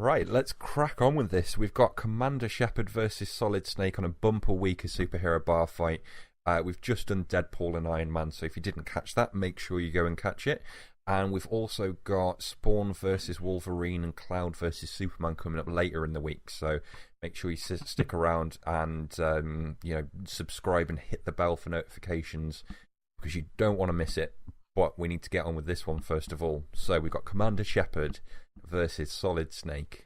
Right, let's crack on with this. We've got Commander Sheperd versus Solid Snake on a bumper week of superhero bar fight. We've just done Deadpool and Iron Man, so if you didn't catch that, make sure you go and catch it. And we've also got Spawn versus Wolverine and Cloud versus Superman coming up later in the week. So make sure you stick around and subscribe and hit the bell for notifications because you don't want to miss it. But we need to get on with this one first of all. So we've got Commander Sheperd versus Solid Snake.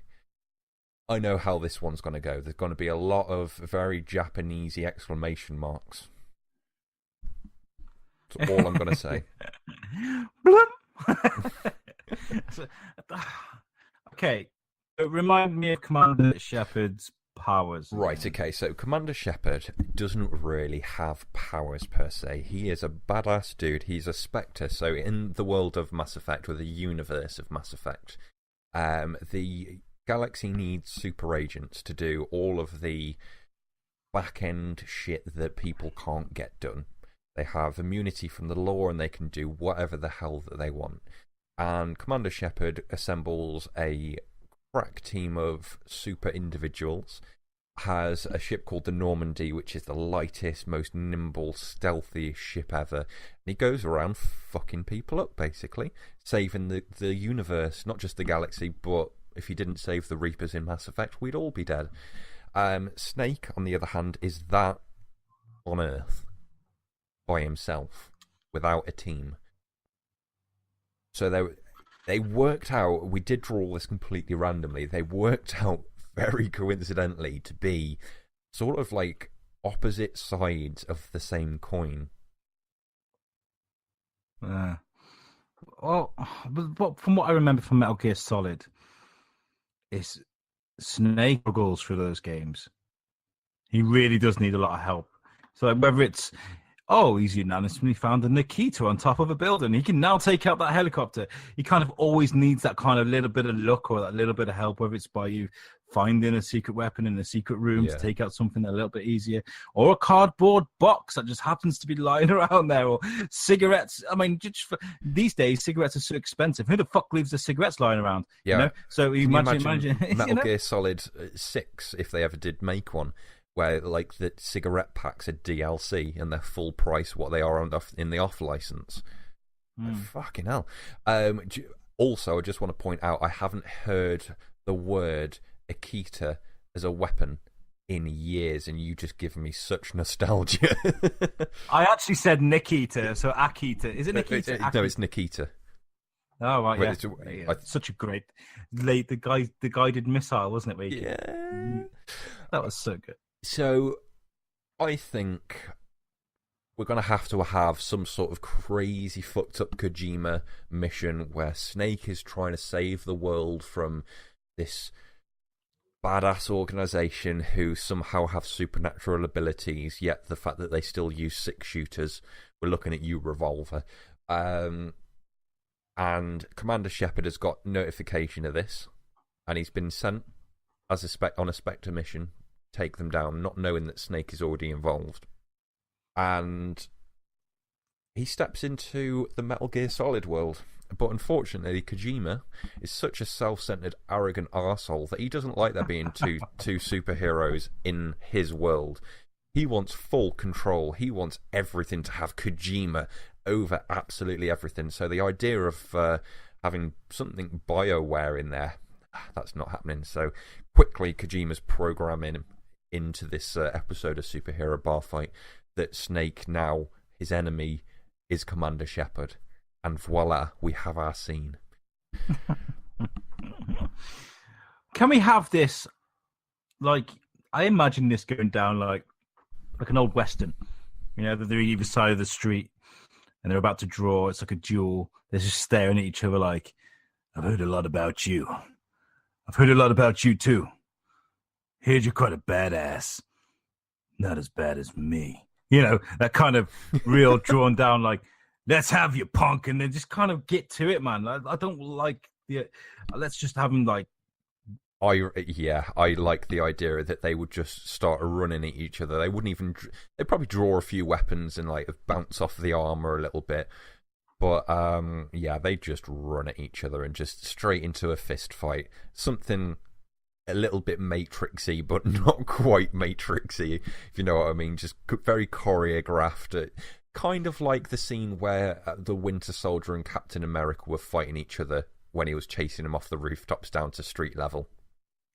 I know how this one's going to go. There's going to be a lot of very Japanesey exclamation marks. That's all I'm going to say. Okay, remind me of Commander Sheperd's powers. Right, okay, so Commander Sheperd doesn't really have powers per se. He is a badass dude. He's a Spectre. So in the world of Mass Effect, or the universe of Mass Effect, the galaxy needs super agents to do all of the back-end shit that people can't get done. They have immunity from the law and they can do whatever the hell that they want. And Commander Sheperd assembles a crack team of super individuals, has a ship called the Normandy, which is the lightest, most nimble, stealthiest ship ever. And he goes around fucking people up, basically, saving the universe, not just the galaxy, but if he didn't save the Reapers in Mass Effect, we'd all be dead. Snake, on the other hand, is that on Earth. By himself, without a team. So they worked out, we did draw all this completely randomly, they worked out very coincidentally to be sort of like opposite sides of the same coin. Well, but from what I remember from Metal Gear Solid, is Snake struggles through those games. He really does need a lot of help. So whether it's he's unanimously found a Nikita on top of a building. He can now take out that helicopter. He kind of always needs that kind of little bit of luck or that little bit of help, whether it's by you finding a secret weapon in a secret room to take out something a little bit easier, or a cardboard box that just happens to be lying around there, or cigarettes. I mean, these days, cigarettes are so expensive. Who the fuck leaves the cigarettes lying around? Yeah. You know? So imagine Metal Gear Solid 6, if they ever did make one, where like the cigarette packs are DLC and they're full price what they are in the off license. Fucking hell. Also, I just want to point out I haven't heard the word Akita as a weapon in years, and you just give me such nostalgia. I actually said Nikita, so Akita. Is it Nikita? No, it's Nikita. Oh right, yeah. Such a great the guided missile, wasn't it? Yeah, that was so good. So, I think we're going to have some sort of crazy fucked up Kojima mission where Snake is trying to save the world from this badass organization who somehow have supernatural abilities, yet the fact that they still use 6-shooters, we're looking at you, Revolver. And Commander Sheperd has got notification of this, and he's been sent as on a Spectre mission, take them down, not knowing that Snake is already involved. And he steps into the Metal Gear Solid world. But unfortunately, Kojima is such a self-centered, arrogant arsehole that he doesn't like there being two superheroes in his world. He wants full control. He wants everything to have Kojima over absolutely everything. So the idea of having something BioWare in there, that's not happening. So quickly, Kojima's programming into this episode of Superhero Bar Fight that Snake, now his enemy, is Commander Sheperd. And voila, we have our scene. Can we have this, like, I imagine this going down like an old Western. You know, they're either side of the street and they're about to draw. It's like a duel. They're just staring at each other like, I've heard a lot about you. I've heard a lot about you too. Heard you're quite a badass. Not as bad as me. You know, that kind of real drawn down like, let's have you, punk, and then just kind of get to it, man. I don't like the. Let's just have them like. I like the idea that they would just start running at each other. They wouldn't even. They'd probably draw a few weapons and like bounce off the armor a little bit, but they just run at each other and just straight into a fist fight. Something a little bit Matrixy, but not quite Matrixy, if you know what I mean. Just very choreographed. Kind of like the scene where the Winter Soldier and Captain America were fighting each other when he was chasing him off the rooftops down to street level.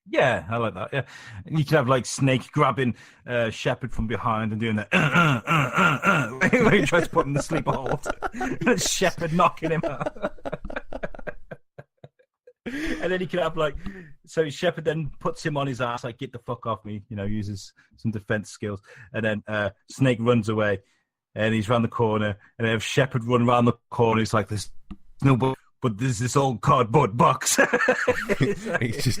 Yeah, I like that. Yeah, and you could have like Snake grabbing Shepard from behind and doing that when he tries to put him to sleep hold, and Shepard knocking him out. And then he could have like, so Shepard then puts him on his ass, like, get the fuck off me, uses some defense skills, and then Snake runs away, and he's around the corner, and they have Shepard run around the corner. He's like, there's no, but there's this old cardboard box. He just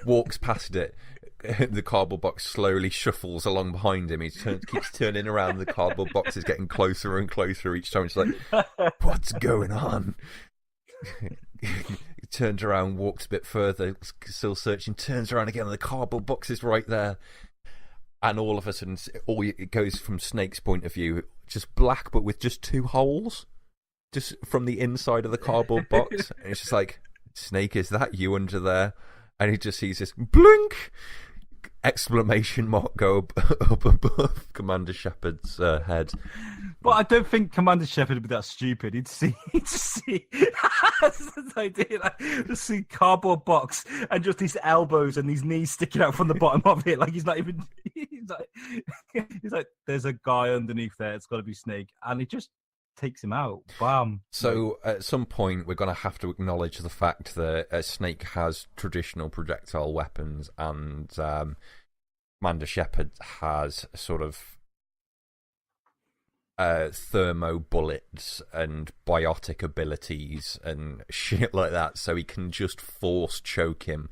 walks past it. The cardboard box slowly shuffles along behind him. He keeps turning around. The cardboard box is getting closer and closer each time. It's like, what's going on? He turns around, walks a bit further, still searching, turns around again, and the cardboard box is right there. And all of a sudden, it goes from Snake's point of view, just black, but with just 2 holes, just from the inside of the cardboard box. And it's just like, Snake, is that you under there? And he just sees this blink! Exclamation mark go up above Commander Shepard's head. But I don't think Commander Shepard would be that stupid. He'd see that's the idea, like, just see cardboard box and just these elbows and these knees sticking out from the bottom of it. Like he's like, there's a guy underneath there. It's got to be Snake, and he just takes him out. Bam. So at some point, we're going to have to acknowledge the fact that Snake has traditional projectile weapons, and Commander Shepard has sort of thermo bullets and biotic abilities and shit like that, so he can just force choke him,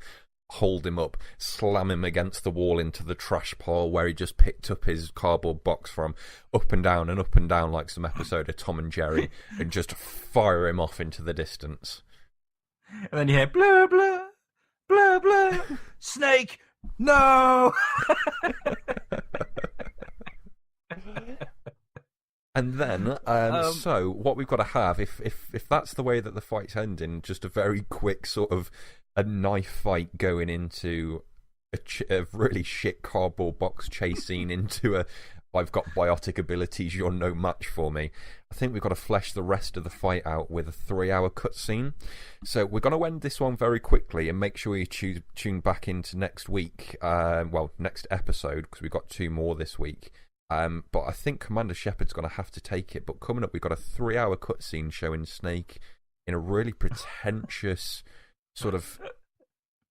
hold him up, slam him against the wall into the trash pile where he just picked up his cardboard box from, up and down like some episode of Tom and Jerry, and just fire him off into the distance. And then you hear blah blah blah blah, Snake, no. And then, so what we've got to have, if that's the way that the fight's ending, just a very quick sort of a knife fight going into a really shit cardboard box chase scene into a, I've got biotic abilities, you're no match for me. I think we've got to flesh the rest of the fight out with a 3-hour cutscene. So we're going to end this one very quickly and make sure you tune back into next week, next episode, because we've got 2 more this week. But I think Commander Shepard's going to have to take it. But coming up, we've got a 3-hour cutscene showing Snake in a really pretentious sort of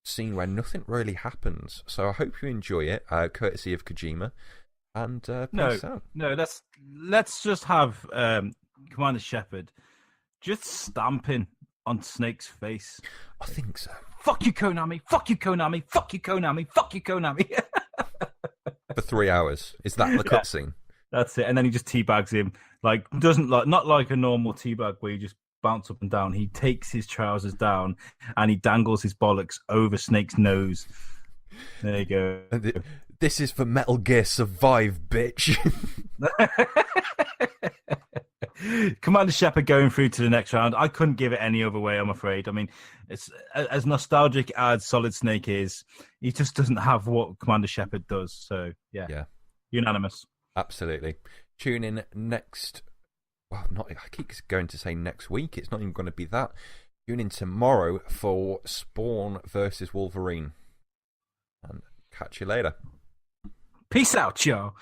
scene where nothing really happens. So I hope you enjoy it, courtesy of Kojima. And peace out. No, let's just have Commander Shepard just stamping on Snake's face. I think so. Fuck you, Konami! Fuck you, Konami! Fuck you, Konami! Fuck you, Konami! For 3 hours. Is that the cutscene? That's it. And then he just teabags him. Not like a normal teabag where you just bounce up and down. He takes his trousers down and he dangles his bollocks over Snake's nose. There you go. This is for Metal Gear Survive, bitch. Commander Shepard going through to the next round. I couldn't give it any other way, I'm afraid. I mean, it's as nostalgic as Solid Snake is. He just doesn't have what Commander Shepard does. So, yeah. Unanimous. Absolutely. Tune in next... Well, I keep going to say next week. It's not even going to be that. Tune in tomorrow for Spawn versus Wolverine. And catch you later. Peace out, y'all.